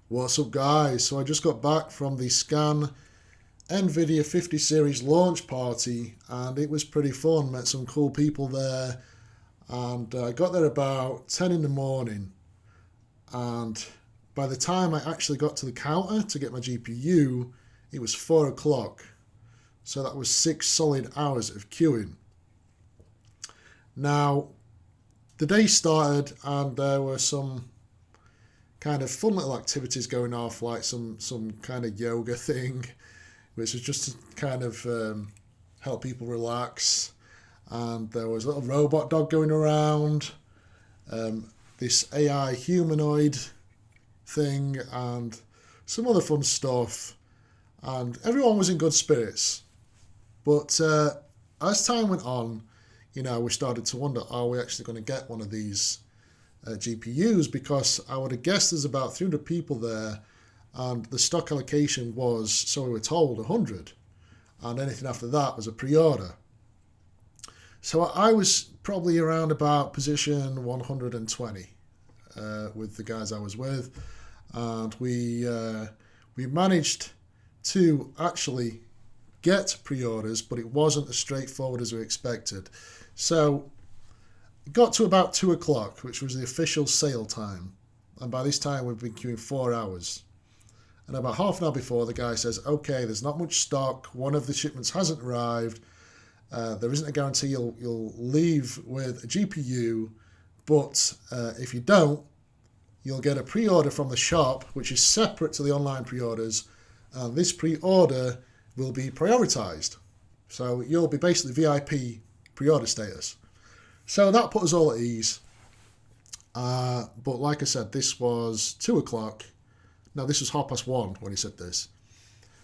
What's up, guys? So I just got back from the Scan NVIDIA 50 series launch party, and it was pretty fun. Met some cool people there, and I got there about 10 in the morning, and by the time I actually got to the counter to get my GPU, it was 4 o'clock. So that was 6 solid hours of queuing. Now, the day started and there were some kind of fun little activities going off, like some kind of yoga thing, which was just to kind of help people relax. And there was a little robot dog going around, this AI humanoid thing, and some other fun stuff. And everyone was in good spirits. But as time went on, we started to wonder, are we actually going to get one of these GPUs? Because I would have guessed there's about 300 people there, and the stock allocation was, so we were told, 100. And anything after that was a pre-order. So I was probably around about position 120 with the guys I was with. And we managed to actually get pre-orders, but it wasn't as straightforward as we expected. So it got to about 2 o'clock, which was the official sale time. And by this time, we've been queuing 4 hours. And about half an hour before, the guy says, okay, there's not much stock. One of the shipments hasn't arrived. There isn't a guarantee you'll leave with a GPU, but if you don't, you'll get a pre-order from the shop, which is separate to the online pre-orders. And this pre-order will be prioritized. So you'll be basically VIP pre-order status. So that put us all at ease. But like I said, this was 2 o'clock. No, this was 1:30 when he said this.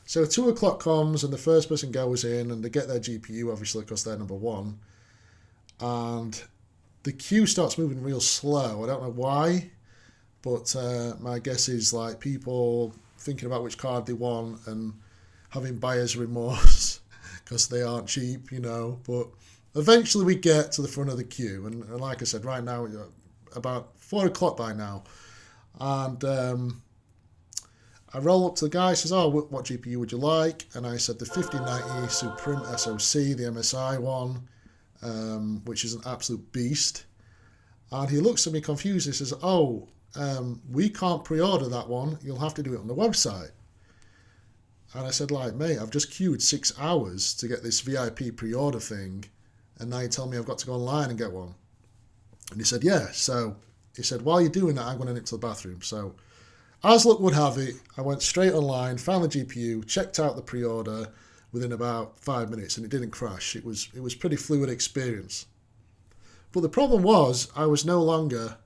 So 2 o'clock comes and the first person goes in and they get their GPU, obviously, because they're number one. And the queue starts moving real slow. I don't know why, but my guess is like people thinking about which card they want and having buyer's remorse because they aren't cheap, But eventually we get to the front of the queue. And like I said, right now, about 4 o'clock by now. And I roll up to the guy, he says, what GPU would you like? And I said the 5090 Supreme SoC, the MSI one, which is an absolute beast. And he looks at me confused. He says, we can't pre-order that one. You'll have to do it on the website. And I said, mate, I've just queued 6 hours to get this VIP pre-order thing, and now you tell me I've got to go online and get one. And he said, yeah. So he said, while you're doing that, I'm going to nip to the bathroom. So as luck would have it, I went straight online, found the GPU, checked out the pre-order within about 5 minutes, and it didn't crash. It was pretty fluid experience. But the problem was I was no longer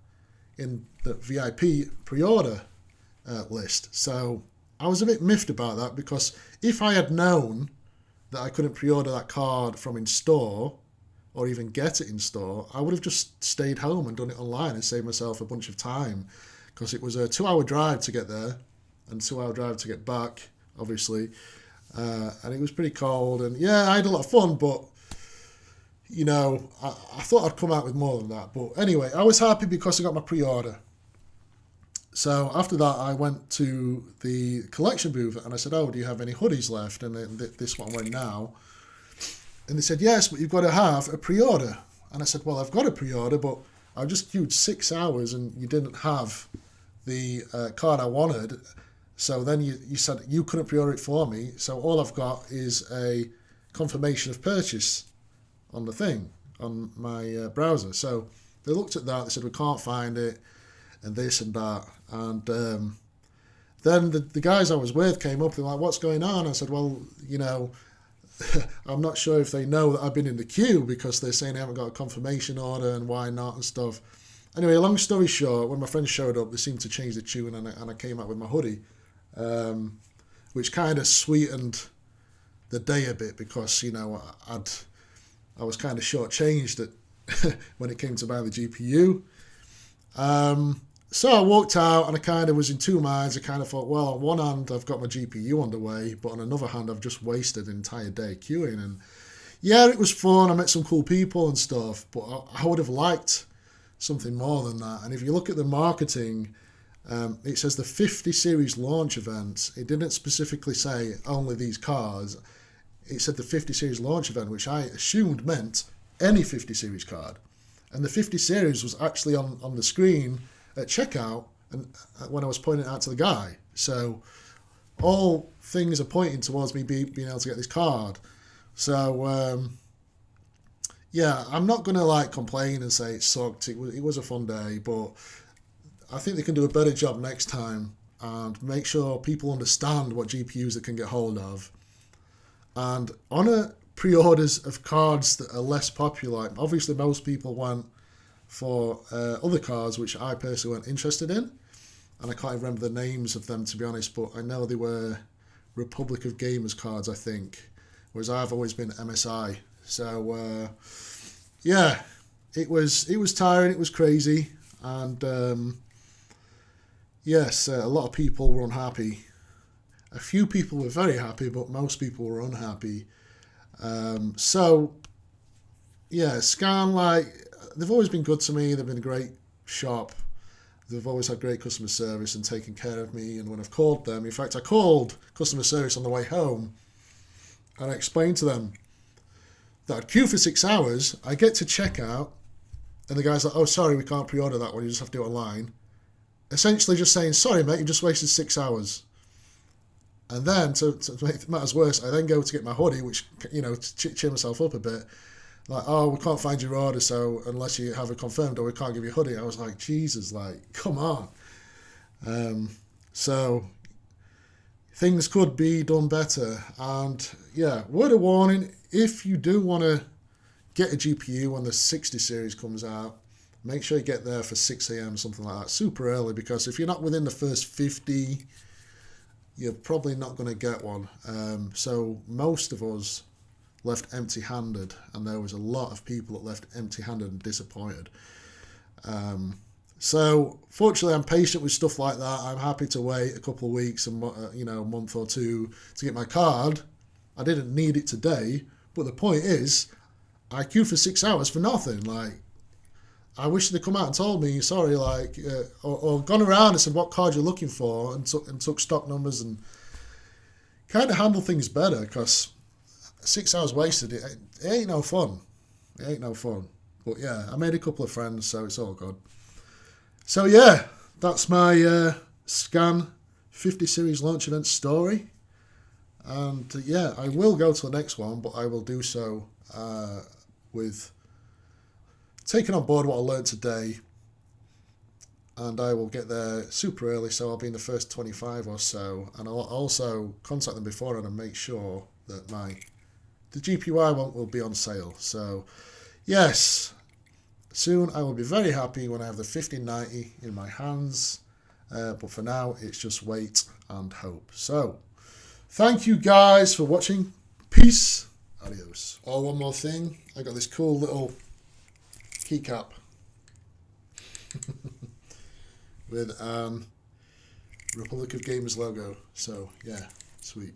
in the VIP pre-order list. So I was a bit miffed about that, because if I had known that I couldn't pre-order that card from in store or even get it in store, I would have just stayed home and done it online and saved myself a bunch of time, because it was a 2-hour drive to get there and 2-hour drive to get back, obviously. And it was pretty cold. And yeah, I had a lot of fun, but I thought I'd come out with more than that. But anyway, I was happy because I got my pre-order. So after that, I went to the collection booth and I said, do you have any hoodies left? And this one went now. And they said, yes, but you've got to have a pre-order. And I said, well, I've got a pre-order, but I just queued 6 hours and you didn't have the card I wanted. So then you said you couldn't pre-order it for me. So all I've got is a confirmation of purchase on the thing, on my browser. So they looked at that, they said, we can't find it, and this and that. And then the guys I was with came up, they're like, what's going on? I said, well, I'm not sure if they know that I've been in the queue, because they're saying they haven't got a confirmation order and why not and stuff. Anyway, long story short, when my friends showed up, they seemed to change the tune, and I came out with my hoodie, which kind of sweetened the day a bit, because, I was kind of shortchanged when it came to buying the GPU. So I walked out and I kind of was in two minds. I kind of thought, well, on one hand, I've got my GPU on the way, but on another hand, I've just wasted an entire day queuing. And yeah, it was fun. I met some cool people and stuff, but I would have liked something more than that. And if you look at the marketing, It says the 50 series launch event. It didn't specifically say only these cars. It said the 50 series launch event, which I assumed meant any 50 series card. And the 50 series was actually on the screen at checkout and when I was pointing it out to the guy. So all things are pointing towards me being able to get this card. So yeah, I'm not going to like complain and say it sucked. It was a fun day, but I think they can do a better job next time and make sure people understand what GPUs they can get hold of. And on a pre-orders of cards that are less popular, obviously most people went for other cards which I personally weren't interested in. And I can't even remember the names of them, to be honest, but I know they were Republic of Gamers cards, I think, whereas I've always been MSI. So, yeah, it was tiring, it was crazy, and yes, a lot of people were unhappy. A few people were very happy, but most people were unhappy. So, yeah, Scan, like, they've always been good to me. They've been a great shop. They've always had great customer service and taken care of me. And when I've called them, in fact, I called customer service on the way home and I explained to them that I'd queue for 6 hours. I get to checkout and the guy's like, oh, sorry, we can't pre-order that one. You just have to do it online. Essentially just saying, sorry, mate, you just wasted 6 hours. And then, to make matters worse, I then go to get my hoodie, which, you know, to cheer myself up a bit. Like, oh, we can't find your order, so unless you have it confirmed, or we can't give you a hoodie. I was like, Jesus, like, come on. So things could be done better. And yeah, word of warning, if you do want to get a GPU when the 60 series comes out, make sure you get there for 6 a.m., something like that, super early, because if you're not within the first 50, you're probably not going to get one. So most of us left empty-handed, and there was a lot of people that left empty-handed and disappointed. So fortunately, I'm patient with stuff like that. I'm happy to wait a couple of weeks and a month or two to get my card. I didn't need it today, but the point is, I queued for 6 hours for nothing. Like, I wish they'd come out and told me, sorry, like, or gone around and said what card you're looking for and took stock numbers and kind of handle things better, because 6 hours wasted, it ain't no fun. It ain't no fun. But yeah, I made a couple of friends, so it's all good. So yeah, that's my Scan 50 series launch event story. And yeah, I will go to the next one, but I will do so with taking on board what I learned today. And I will get there super early, so I'll be in the first 25 or so. And I'll also contact them beforehand and make sure that the GPU I want will be on sale. So, yes, soon I will be very happy when I have the 1590 in my hands. But for now, it's just wait and hope. So, thank you guys for watching. Peace. Adios. Oh, one more thing. I got this cool little keycap with Republic of Gamers logo. So, yeah, sweet.